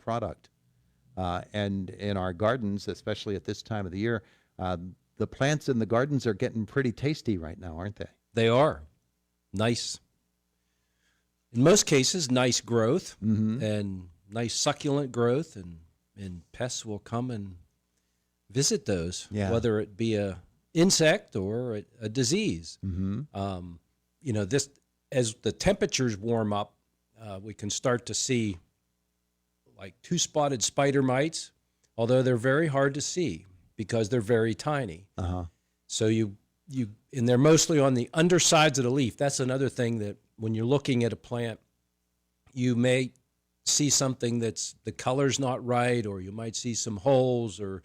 product. And in our gardens, especially at this time of the year, the plants in the gardens are getting pretty tasty right now, aren't they? They are. Nice. In most cases, nice growth and nice succulent growth, and pests will come and visit those, whether it be a insect or a disease. This, as the temperatures warm up, we can start to see like two-spotted spider mites, although they're very hard to see because they're very tiny. So and they're mostly on the undersides of the leaf. That's another thing that when you're looking at a plant, you may see something that's the color's not right, or you might see some holes, or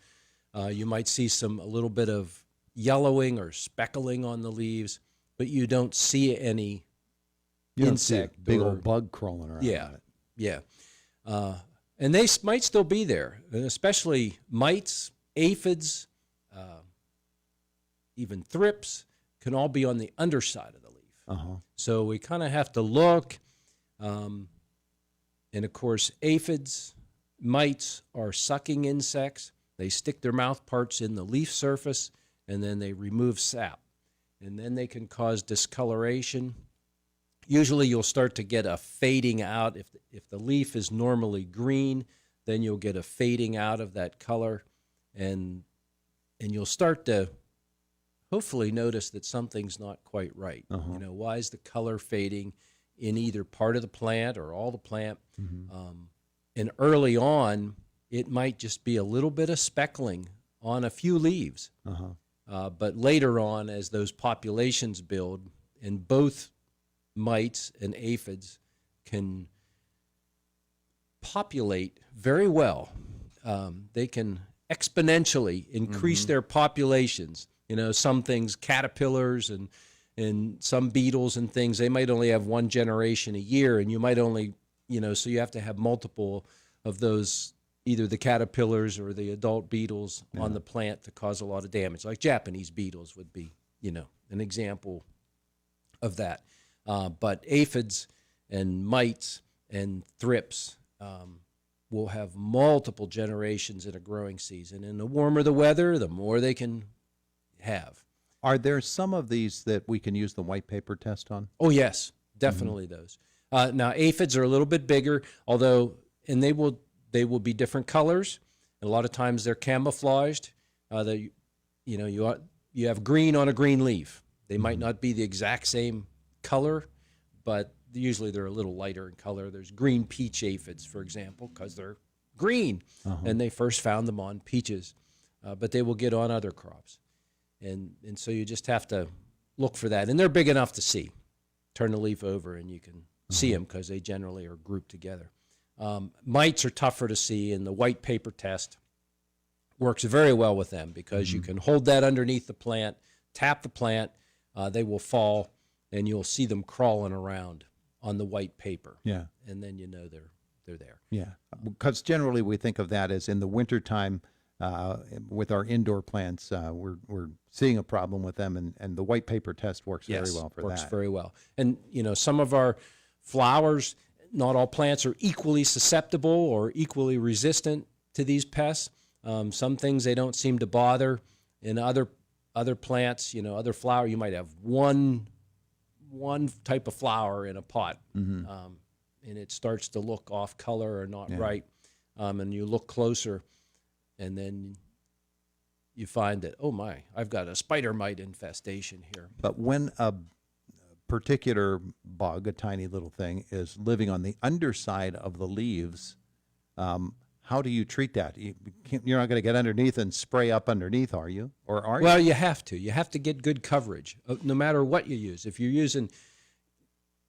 you might see a little bit of yellowing or speckling on the leaves, but you don't see any insect, big old bug crawling around. Yeah. And they might still be there, and especially mites, aphids, even thrips can all be on the underside of the leaf. So we kind of have to look. And of course, aphids, mites are sucking insects. They stick their mouth parts in the leaf surface, and then they remove sap. And then they can cause discoloration. Usually you'll start to get a fading out. If the leaf is normally green, then you'll get a fading out of that color, and you'll start to hopefully notice that something's not quite right. Why is the color fading in either part of the plant or all the plant? And early on, it might just be a little bit of speckling on a few leaves. But later on, as those populations build, and both mites and aphids can populate very well, they can exponentially increase their populations. Some things, caterpillars and some beetles and things, they might only have one generation a year, and you might only, so you have to have multiple of those, either the caterpillars or the adult beetles on the plant to cause a lot of damage. Like Japanese beetles would be, an example of that. But aphids and mites and thrips will have multiple generations in a growing season. And the warmer the weather, the more they can have. Are there some of these that we can use the white paper test on? Oh, yes, definitely those. Now, aphids are a little bit bigger, although, and they will be different colors. A lot of times they're camouflaged. You have green on a green leaf. They might not be the exact same color, but usually they're a little lighter in color. There's green peach aphids, for example, because they're green, and they first found them on peaches, but they will get on other crops. And so you just have to look for that. And they're big enough to see. Turn the leaf over and you can see them because they generally are grouped together. Mites are tougher to see, and the white paper test works very well with them because you can hold that underneath the plant, tap the plant, they will fall, and you'll see them crawling around on the white paper. Yeah. And then they're there. Yeah, because generally we think of that as in the wintertime. With our indoor plants, we're seeing a problem with them, and the white paper test works very well for that. Works very well. And, some of our flowers, not all plants are equally susceptible or equally resistant to these pests. Some things they don't seem to bother. In other plants, other flower, you might have one type of flower in a pot, and it starts to look off color or not right, and you look closer, and then you find that, oh my, I've got a spider mite infestation here. But when a particular bug, a tiny little thing, is living on the underside of the leaves, how do you treat that? You're not going to get underneath and spray up underneath, are you? Or are you? Well, you have to. You have to get good coverage, no matter what you use. If you're using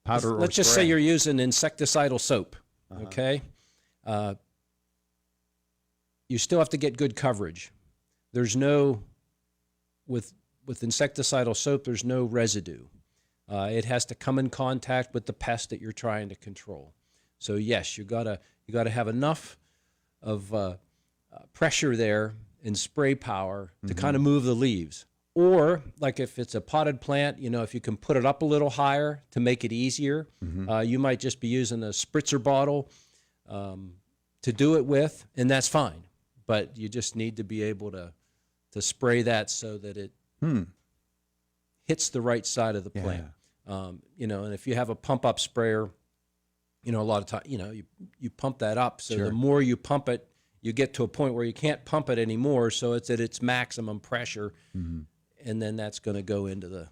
powder or spray. Let's just say you're using insecticidal soap, okay? You still have to get good coverage. There's no, with insecticidal soap, there's no residue. It has to come in contact with the pest that you're trying to control. So yes, you gotta have enough of pressure there and spray power to kind of move the leaves. Or like if it's a potted plant, if you can put it up a little higher to make it easier, you might just be using a spritzer bottle to do it with, and that's fine. But you just need to be able to spray that so that it hits the right side of the plant. You know, and if you have a pump up sprayer, you know, a lot of time, you know, you pump that up. So the more you pump it, you get to a point where you can't pump it anymore. So it's at its maximum pressure. And then that's going to go into the,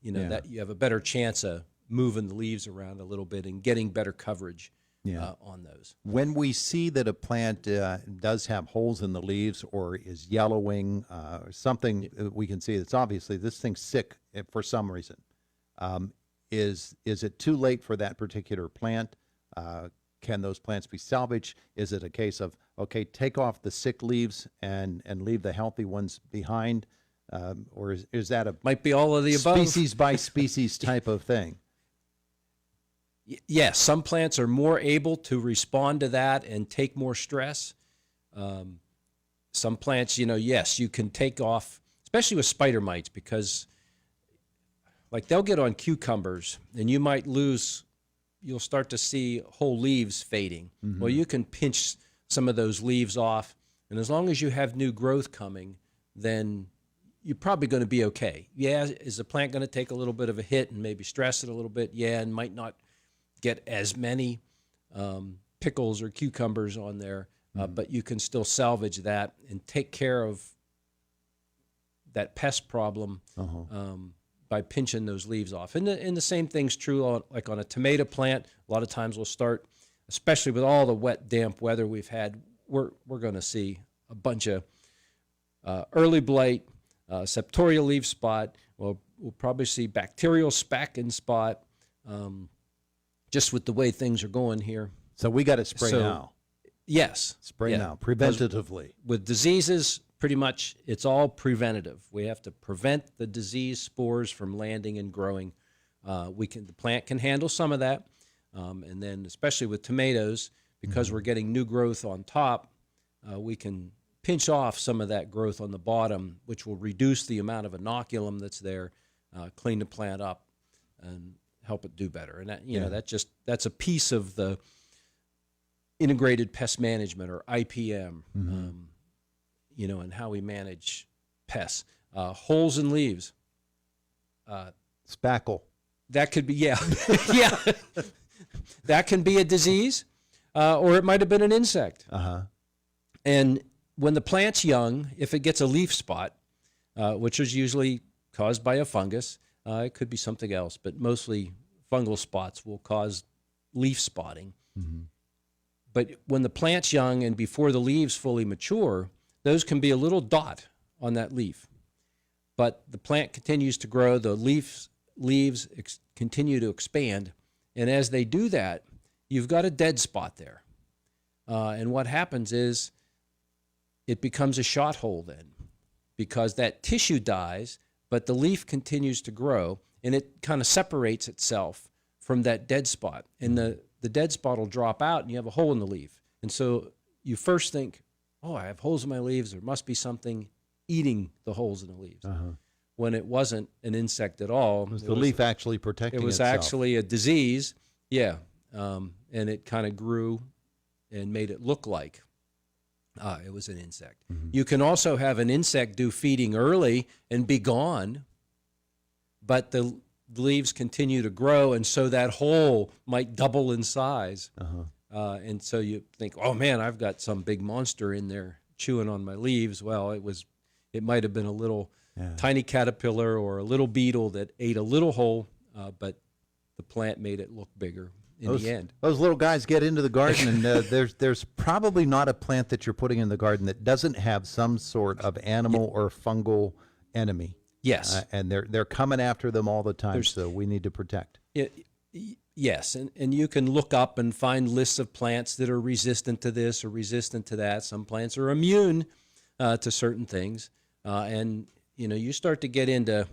you know, that you have a better chance of moving the leaves around a little bit and getting better coverage on those. When we see that a plant does have holes in the leaves or is yellowing, or something we can see that's obviously this thing's sick for some reason, is it too late for that particular plant? Can those plants be salvaged? Is it a case of, okay, take off the sick leaves and leave the healthy ones behind? Or is that a might be all of the above, species by species type of thing? Yes, some plants are more able to respond to that and take more stress. Some plants, you know, yes, you can take off, especially with spider mites, because like they'll get on cucumbers and you might lose, you'll start to see whole leaves fading. Well, you can pinch some of those leaves off, and as long as you have new growth coming, then you're probably going to be okay. Yeah, is the plant going to take a little bit of a hit and maybe stress it a little bit? Yeah, and might not get as many pickles or cucumbers on there, but you can still salvage that and take care of that pest problem by pinching those leaves off. And the same thing's true on, like on a tomato plant. A lot of times we'll start, especially with all the wet, damp weather we've had, we're going to see a bunch of early blight, septorial leaf spot. We'll probably see bacterial speck and spot, just with the way things are going here. So we got to spray now. Yes. Spray now, preventatively. With diseases, pretty much it's all preventative. We have to prevent the disease spores from landing and growing. The plant can handle some of that. And then especially with tomatoes, because we're getting new growth on top, we can pinch off some of that growth on the bottom, which will reduce the amount of inoculum that's there, clean the plant up, and help it do better. And that, you know, that's a piece of the integrated pest management, or IPM, you know, and how we manage pests. Holes in leaves. Spackle. That could be, yeah. That can be a disease, or it might have been an insect. And when the plant's young, if it gets a leaf spot, which is usually caused by a fungus, it could be something else, but mostly fungal spots will cause leaf spotting. But when the plant's young and before the leaves fully mature, those can be a little dot on that leaf. But the plant continues to grow, the leaves continue to expand, and as they do that, you've got a dead spot there. And what happens is it becomes a shot hole then, because that tissue dies, but the leaf continues to grow, and it kind of separates itself from that dead spot. And the dead spot will drop out, and you have a hole in the leaf. And so you first think, oh, I have holes in my leaves. There must be something eating the holes in the leaves. When it wasn't an insect at all. The leaf actually protecting itself. It was actually a disease, and it kind of grew and made it look like it was an insect. You can also have an insect do feeding early and be gone, but the leaves continue to grow, and so that hole might double in size. And so you think, oh man, I've got some big monster in there chewing on my leaves. Well, it might have been a little tiny caterpillar or a little beetle that ate a little hole, but the plant made it look bigger in the end. Those little guys get into the garden, and there's probably not a plant that you're putting in the garden that doesn't have some sort of animal or fungal enemy. Yes. And they're coming after them all the time, so we need to protect. Yes, and you can look up and find lists of plants that are resistant to this or resistant to that. Some plants are immune to certain things. And, you know, you start to get into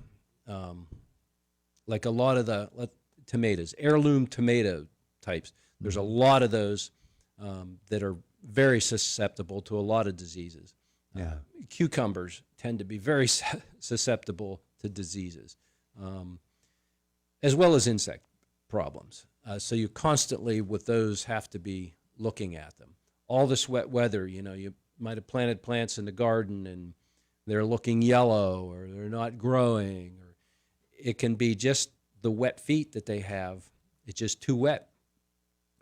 like a lot of the tomatoes, heirloom tomato types. There's a lot of those that are very susceptible to a lot of diseases. Cucumbers tend to be very susceptible to diseases, as well as insect problems. So you constantly, with those, have to be looking at them. all this wet weather, you might have planted plants in the garden and they're looking yellow or they're not growing, or it can be just the wet feet that they have. It's just too wet.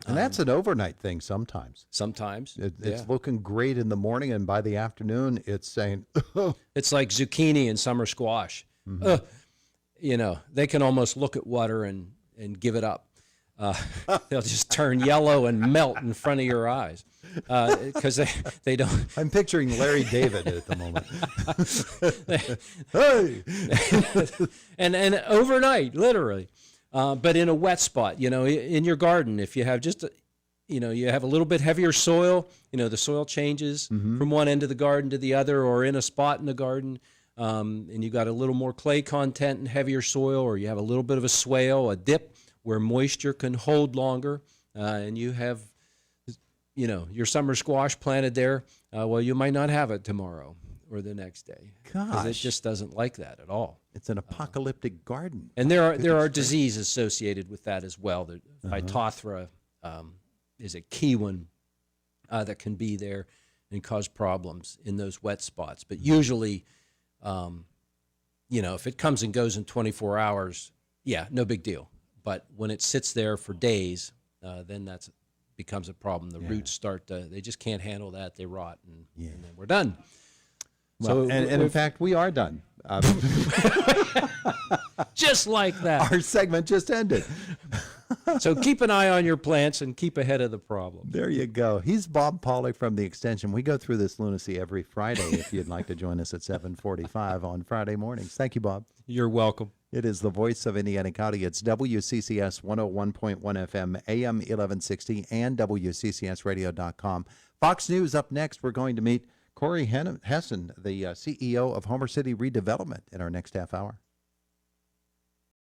And that's an overnight thing sometimes. Sometimes. It's looking great in the morning, and by the afternoon, it's saying, oh. It's like zucchini and summer squash. They can almost look at water and give it up. They'll just turn yellow and melt in front of your eyes because they don't. I'm picturing Larry David at the moment. Hey! and overnight, literally. But in a wet spot, in your garden, if you have just, you have a little bit heavier soil, the soil changes from one end of the garden to the other, or in a spot in the garden, and you got a little more clay content and heavier soil, or you have a little bit of a swale, a dip where moisture can hold longer, and you have, your summer squash planted there, well, you might not have it tomorrow or the next day. Because it just doesn't like that at all. It's an apocalyptic garden. And there are diseases associated with that as well. The Phytophthora is a key one that can be there and cause problems in those wet spots. But usually, if it comes and goes in 24 hours, no big deal. But when it sits there for days, then that becomes a problem. The roots start they just can't handle that. They rot, and then we're done. Well, so, and in fact, we are done. Just like that. Our segment just ended. So keep an eye on your plants and keep ahead of the problem. There you go. He's Bob Pollock from the Extension. We go through this lunacy every Friday if you'd like to join us at 7:45 on Friday mornings. Thank you, Bob. You're welcome. It is the voice of Indiana County. It's WCCS 101.1 FM, AM 1160, and WCCSradio.com. Fox News up next. We're going to meet Corey Hessen, the CEO of Homer City Redevelopment, in our next half hour.